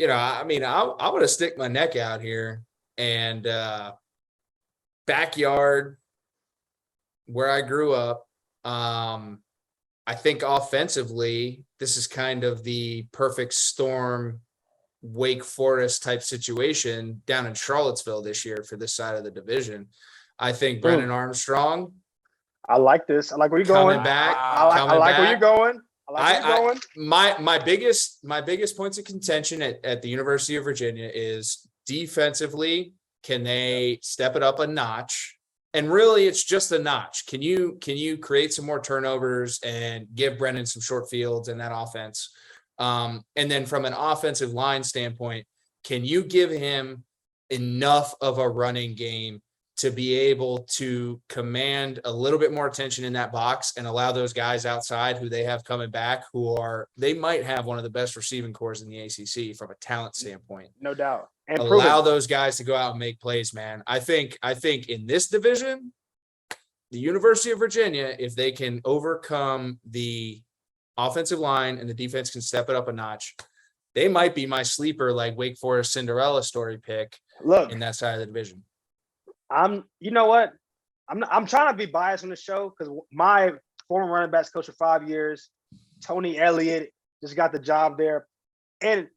I mean, I would have stick my neck out here and backyard where I grew up. I think offensively, this is kind of the perfect storm Wake Forest type situation down in Charlottesville this year for this side of the division. I think Brennan Armstrong. I like this. I like where you're going. Coming back. I like where you're going. My biggest points of contention at the University of Virginia is defensively, can they step it up a notch? And really, it's just a notch. Can you create some more turnovers and give Brennan some short fields in that offense? And then from an offensive line standpoint, can you give him enough of a running game to be able to command a little bit more attention in that box and allow those guys outside who they have coming back, they might have one of the best receiving cores in the ACC from a talent standpoint. No doubt. And allow those guys to go out and make plays, man. I think in this division, the University of Virginia, if they can overcome the offensive line and the defense can step it up a notch, they might be my sleeper, like Wake Forest Cinderella story pick in that side of the division. You know what? I'm trying to be biased on the show because my former running backs coach for 5 years, Tony Elliott, just got the job there. And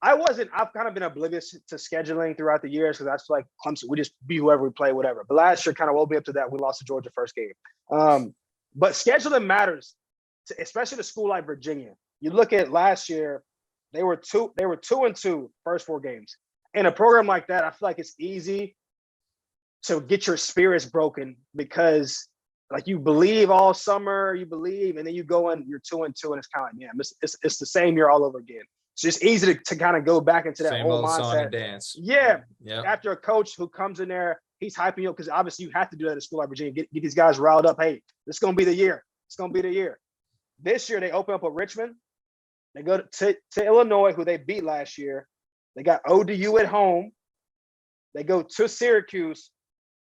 I've kind of been oblivious to scheduling throughout the years because I feel like Clemson, we just be whoever we play, whatever. But last year kind of woke me up to that. We lost to Georgia first game. But scheduling matters, especially to a school like Virginia. You look at last year, they were 2-2 first 4 games. In a program like that, I feel like it's easy to get your spirits broken because like you believe all summer, and then you go in, you're 2-2, and it's kind of like, man, it's the same year all over again. It's just easy to kind of go back into that same old mindset. Song and dance. Yeah. Yep. After a coach who comes in there, he's hyping you up because obviously you have to do that at a school like Virginia. Get these guys riled up. Hey, this is going to be the year. It's going to be the year. This year they open up with Richmond. They go to Illinois, who they beat last year. They got ODU at home. They go to Syracuse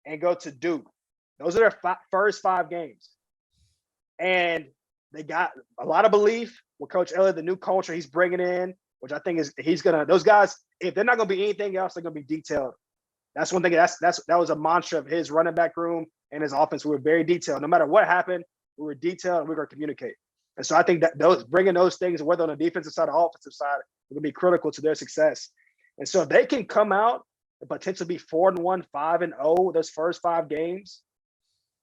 and go to Duke. Those are their first 5 games. And they got a lot of belief with Coach Elliott, the new culture he's bringing in, which I think those guys, if they're not going to be anything else, they're going to be detailed. That's one thing. That was a mantra of his running back room and his offense. We were very detailed. No matter what happened, we were detailed and we were going to communicate. And so I think that bringing those things, whether on the defensive side or offensive side, are going to be critical to their success. And so if they can come out and potentially be 4-1, 5-0 those first 5 games,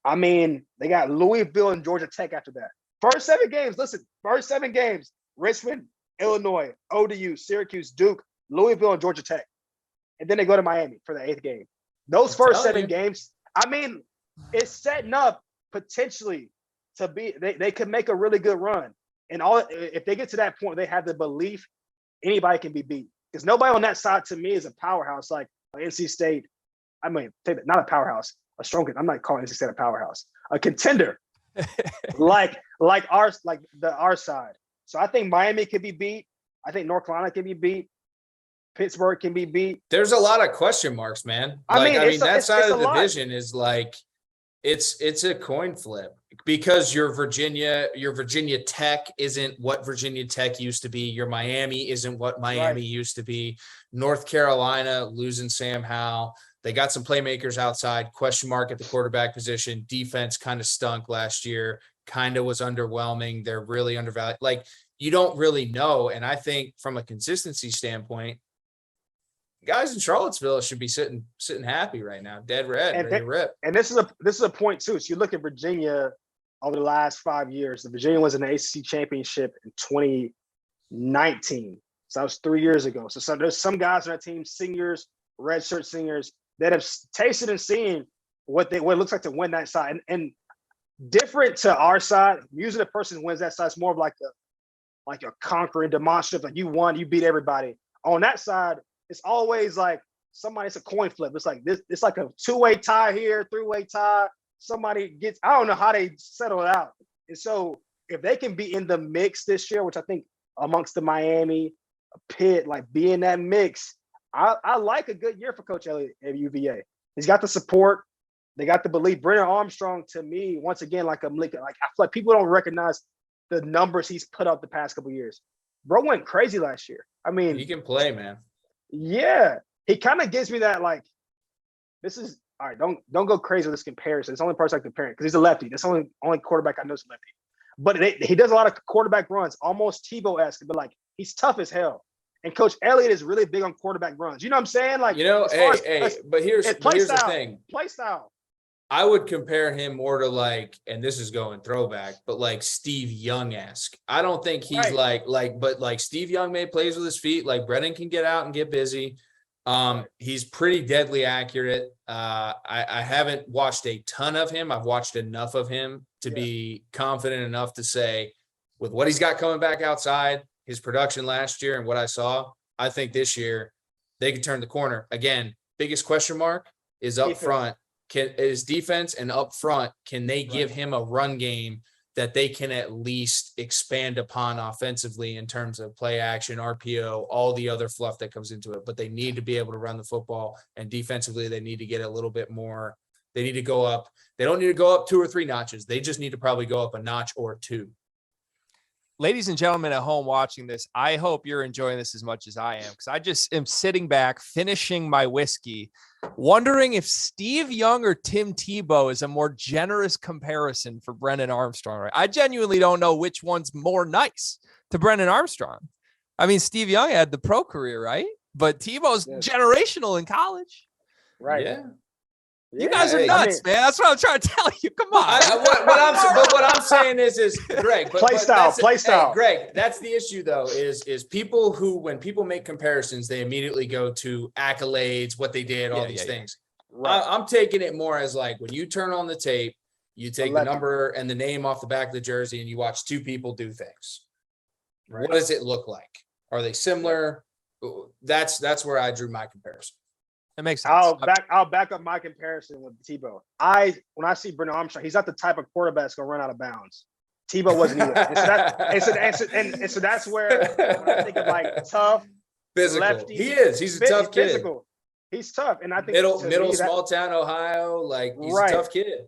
I mean, they got Louisville and Georgia Tech after that. First 7 games, Richmond, Illinois, ODU, Syracuse, Duke, Louisville, and Georgia Tech. And then they go to Miami for the 8th game. Those first 7 games, I mean, it's setting up potentially to be they could make a really good run. And if they get to that point, they have the belief anybody can be beat. Because nobody on that side to me is a powerhouse like NC State. I mean, not a powerhouse, a strong. I'm not calling NC State a powerhouse, a contender, like our side. So I think Miami can be beat. I think North Carolina can be beat. Pittsburgh can be beat. There's a lot of question marks, man. That side of the division is like it's a coin flip because your Virginia Tech isn't what Virginia Tech used to be. Your Miami isn't what Miami used to be. North Carolina losing Sam Howell. They got some playmakers outside, question mark at the quarterback position. Defense kind of stunk last year, kind of was underwhelming. They're really undervalued. Like, you don't really know. And I think from a consistency standpoint, guys in Charlottesville should be sitting happy right now, dead red, ready to rip. And this is a point too. So you look at Virginia over the last 5 years. The Virginia was in the ACC championship in 2019. So that was 3 years ago. So there's some guys on that team, seniors, redshirt seniors, that have tasted and seen what it looks like to win that side. And different to our side, usually the person who wins that side is more of like a conquering, demonstrative, like you won, you beat everybody. On that side, it's always like it's a coin flip. It's like this. It's like a 2-way tie here, 3-way tie. Somebody gets. I don't know how they settle it out. And so if they can be in the mix this year, which I think amongst the Miami, Pitt, like be in that mix, I like a good year for Coach Elliott at UVA. He's got the support. They got the belief. Brennan Armstrong, to me, once again, I feel like people don't recognize the numbers he's put up the past couple of years. Bro went crazy last year. I mean, he can play, man. Yeah, he kind of gives me that like, this is all right. Don't go crazy with this comparison. It's the only person I compare it because he's a lefty. That's the only quarterback I know is a lefty. But he does a lot of quarterback runs, almost Tebow-esque, but like he's tough as hell. And Coach Elliott is really big on quarterback runs. You know what I'm saying? Like, but here's the thing. Play style. I would compare him more to like, and this is going throwback, but like Steve Young-esque. I don't think he's but Steve Young made plays with his feet. Like Brennan can get out and get busy. He's pretty deadly accurate. I haven't watched a ton of him. I've watched enough of him to be confident enough to say, with what he's got coming back outside, his production last year and what I saw, I think this year they can turn the corner. Again, biggest question mark is up front. Is defense, and up front, can they give him a run game that they can at least expand upon offensively in terms of play action, RPO, all the other fluff that comes into it. But they need to be able to run the football, and defensively they need to get a little bit more. They need to go up. They don't need to go up 2 or 3 notches. They just need to probably go up a notch or 2. Ladies and gentlemen at home watching this, I hope you're enjoying this as much as I am, because I just am sitting back, finishing my whiskey, wondering if Steve Young or Tim Tebow is a more generous comparison for Brennan Armstrong. Right? I genuinely don't know which one's more nice to Brennan Armstrong. I mean, Steve Young had the pro career, right? But Tebow's generational in college. Right. Yeah. You guys are nuts, man. That's what I'm trying to tell you. Come on. What I'm saying is Greg. Play style. Greg, that's the issue, though, is people who, when people make comparisons, they immediately go to accolades, what they did, all these things. Right. I'm taking it more as like when you turn on the tape, you take the number and the name off the back of the jersey and you watch 2 people do things. Right. What does it look like? Are they similar? That's where I drew my comparison. It makes sense. I'll back up my comparison with Tebow. When I see Brennan Armstrong, he's not the type of quarterback that's gonna run out of bounds. Tebow wasn't either. And so that's where when I think of like tough, physical. Lefty, he's a tough kid. Physical. He's tough, and I think middle small town Ohio, like he's a tough kid.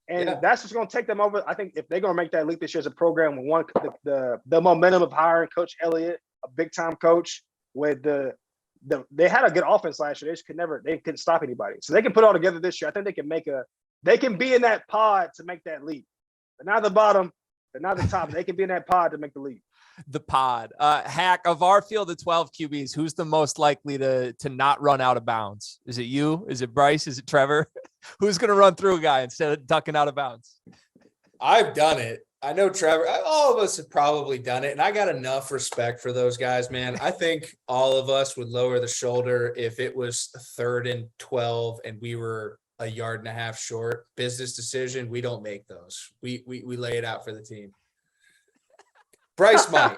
And that's what's gonna take them over. I think if they're gonna make that leap this year as a program with the momentum of hiring Coach Elliott, a big time coach with they had a good offense last year. They couldn't stop anybody. So they can put it all together this year. I think they can be in that pod to make that leap. But not the bottom, but not the top. They can be in that pod to make the leap. The pod. Hack, of our field of 12 QBs, who's the most likely to not run out of bounds? Is it you? Is it Bryce? Is it Trevor? Who's going to run through a guy instead of ducking out of bounds? I've done it. I know Trevor, all of us have probably done it. And I got enough respect for those guys, man. I think all of us would lower the shoulder if it was 3rd and 12 and we were a yard and a half short. Business decision. We don't make those. We lay it out for the team. Bryce might.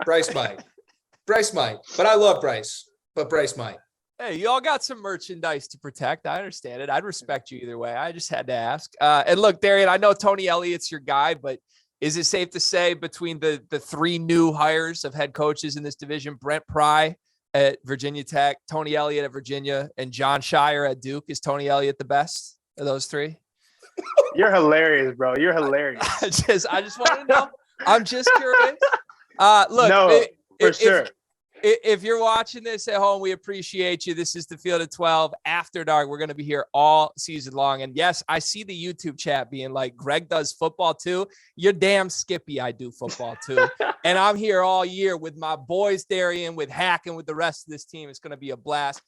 But I love Bryce. But Bryce might. Hey, you all got some merchandise to protect. I understand it. I'd respect you either way. I just had to ask. And look, Darien, I know Tony Elliott's your guy, but is it safe to say between the 3 new hires of head coaches in this division, Brent Pry at Virginia Tech, Tony Elliott at Virginia, and John Shire at Duke, is Tony Elliott the best of those 3? You're hilarious, bro. You're hilarious. I just want to know. I'm just curious. Look, no, for sure. If you're watching this at home, we appreciate you. This is the Field of 12 After Dark. We're going to be here all season long. And yes, I see the YouTube chat being like, Greg does football too. You're damn skippy. I do football too. And I'm here all year with my boys, Darien, with Hack, and with the rest of this team. It's going to be a blast.